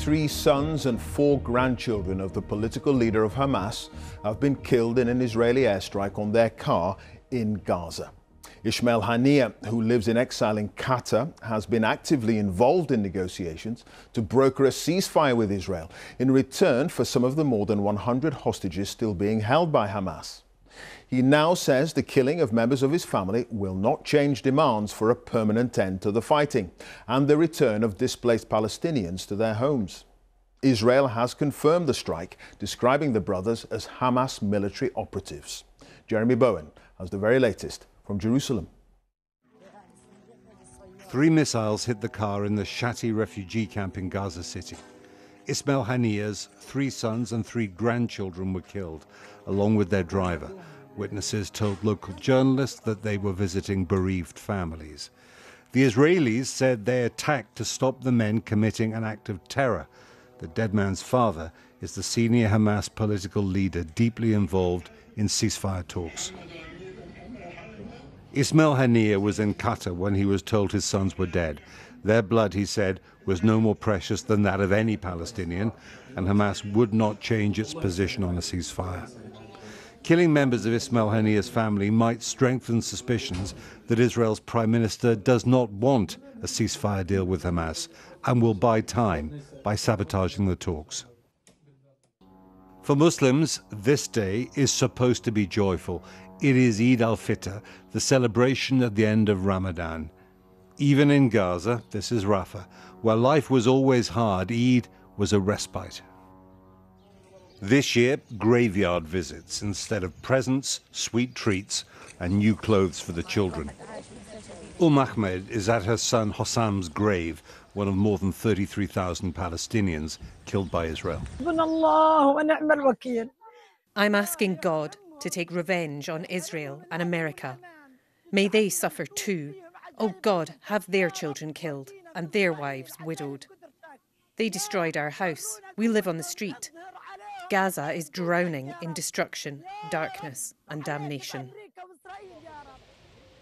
3 sons and 4 grandchildren of the political leader of Hamas have been killed in an Israeli airstrike on their car in Gaza. Ismail Haniyeh, who lives in exile in Qatar, has been actively involved in negotiations to broker a ceasefire with Israel in return for some of the more than 100 hostages still being held by Hamas. He now says the killing of members of his family will not change demands for a permanent end to the fighting and the return of displaced Palestinians to their homes. Israel has confirmed the strike, describing the brothers as Hamas military operatives. Jeremy Bowen has the very latest from Jerusalem. 3 missiles hit the car in the Al-Shati refugee camp in Gaza City. Ismail Haniyeh's 3 sons and 3 grandchildren were killed, along with their driver. Witnesses told local journalists that they were visiting bereaved families. The Israelis said they attacked to stop the men committing an act of terror. The dead man's father is the senior Hamas political leader deeply involved in ceasefire talks. Ismail Haniyeh was in Qatar when he was told his sons were dead. Their blood, he said, was no more precious than that of any Palestinian, and Hamas would not change its position on a ceasefire. Killing members of Ismail Haniyeh's family might strengthen suspicions that Israel's Prime Minister does not want a ceasefire deal with Hamas and will buy time by sabotaging the talks. For Muslims, this day is supposed to be joyful. It is Eid al-Fitr, the celebration at the end of Ramadan. Even in Gaza, this is Rafah, where life was always hard, Eid was a respite. This year, graveyard visits instead of presents, sweet treats, and new clothes for the children. Ahmed is at her son Hossam's grave, one of more than 33,000 Palestinians killed by Israel. I'm asking God to take revenge on Israel and America. May they suffer too. Oh God, have their children killed and their wives widowed. They destroyed our house. We live on the street. Gaza is drowning in destruction, darkness and damnation.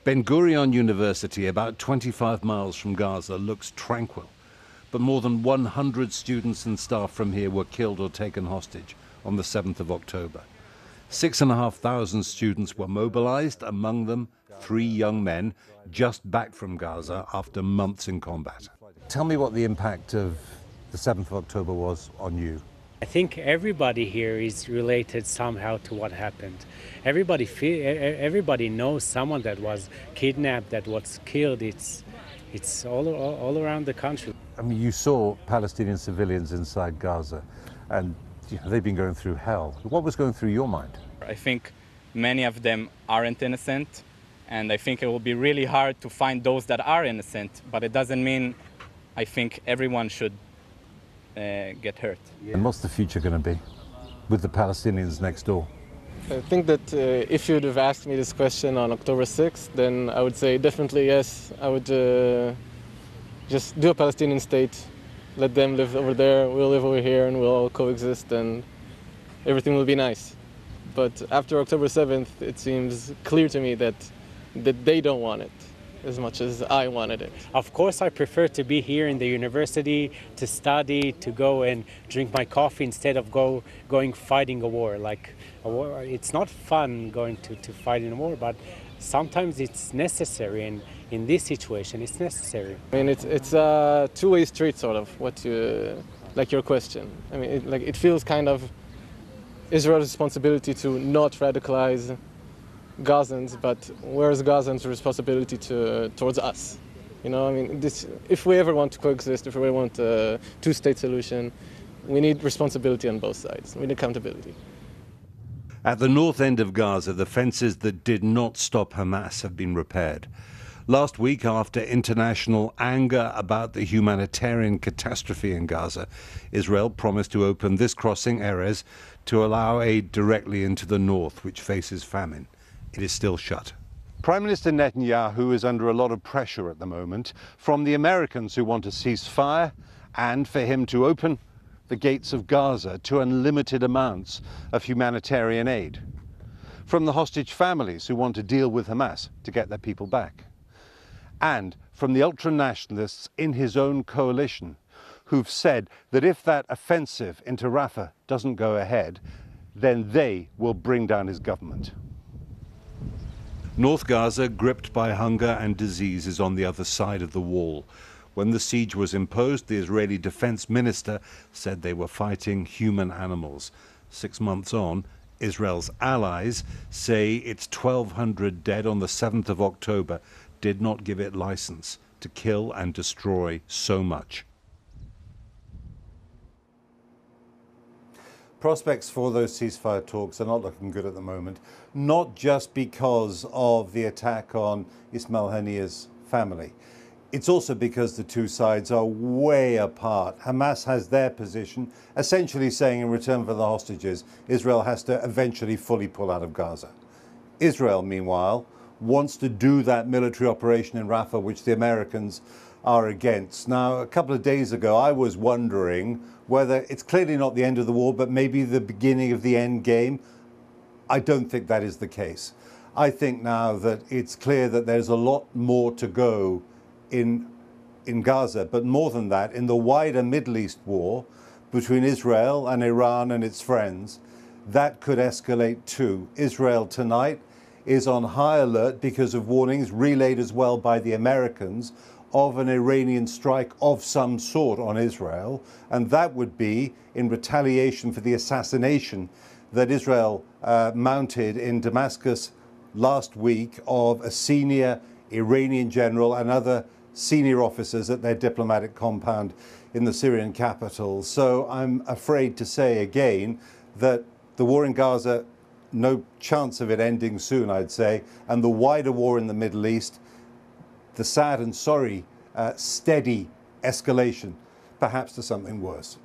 Ben Gurion University, about 25 miles from Gaza, looks tranquil. But more than 100 students and staff from here were killed or taken hostage on the 7th of October. 6,500 students were mobilized, among them 3 young men just back from Gaza after months in combat. Tell me what the impact of the 7th of October was on you. I think everybody here is related somehow to what happened. Everybody knows someone that was kidnapped, that was killed. It's all around the country. I mean, you saw Palestinian civilians inside Gaza, and they've been going through hell. What was going through your mind? I think many of them aren't innocent, and I think it will be really hard to find those that are innocent, but it doesn't mean I think everyone should get hurt. And what's the future going to be with the Palestinians next door? I think that if you'd have asked me this question on October 6th, then I would say definitely yes. I would just do a Palestinian state, let them live over there, we'll live over here, and we'll all coexist, and everything will be nice. But after October 7th, it seems clear to me that they don't want it as much as I wanted it. Of course, I prefer to be here in the university, to study, to go and drink my coffee instead of going fighting a war. Like a war, it's not fun going to fight in a war, but sometimes it's necessary, and in this situation, it's necessary. I mean, it's a two-way street, sort of. Like your question. I mean, it feels kind of Israel's responsibility to not radicalize Gazans, but where's Gazans' responsibility towards us? You know, I mean, if we ever want to coexist, if we ever want a two-state solution, we need responsibility on both sides. We need accountability. At the north end of Gaza, the fences that did not stop Hamas have been repaired. Last week, after international anger about the humanitarian catastrophe in Gaza, Israel promised to open this crossing, Erez, to allow aid directly into the north, which faces famine. It is still shut. Prime Minister Netanyahu is under a lot of pressure at the moment from the Americans who want a ceasefire and for him to open the gates of Gaza to unlimited amounts of humanitarian aid. From the hostage families who want to deal with Hamas to get their people back. And from the ultra-nationalists in his own coalition who've said that if that offensive into Rafah doesn't go ahead, then they will bring down his government. North Gaza, gripped by hunger and disease, is on the other side of the wall. When the siege was imposed, the Israeli defense minister said they were fighting human animals. 6 months on, Israel's allies say its 1,200 dead on the 7th of October did not give it license to kill and destroy so much. Prospects for those ceasefire talks are not looking good at the moment, not just because of the attack on Ismail Haniyeh's family. It's also because the two sides are way apart. Hamas has their position, essentially saying in return for the hostages, Israel has to eventually fully pull out of Gaza. Israel, meanwhile, wants to do that military operation in Rafah, which the Americans are against. Now, a couple of days ago, I was wondering whether it's clearly not the end of the war, but maybe the beginning of the end game. I don't think that is the case. I think now that it's clear that there's a lot more to go in Gaza, but more than that, in the wider Middle East war between Israel and Iran and its friends, that could escalate too. Israel tonight is on high alert because of warnings relayed as well by the Americans of an Iranian strike of some sort on Israel, and that would be in retaliation for the assassination that Israel mounted in Damascus last week of a senior Iranian general and other senior officers at their diplomatic compound in the Syrian capital. So I'm afraid to say again that the war in Gaza, no chance of it ending soon, I'd say, and the wider war in the Middle East, the sad and sorry steady escalation, perhaps to something worse.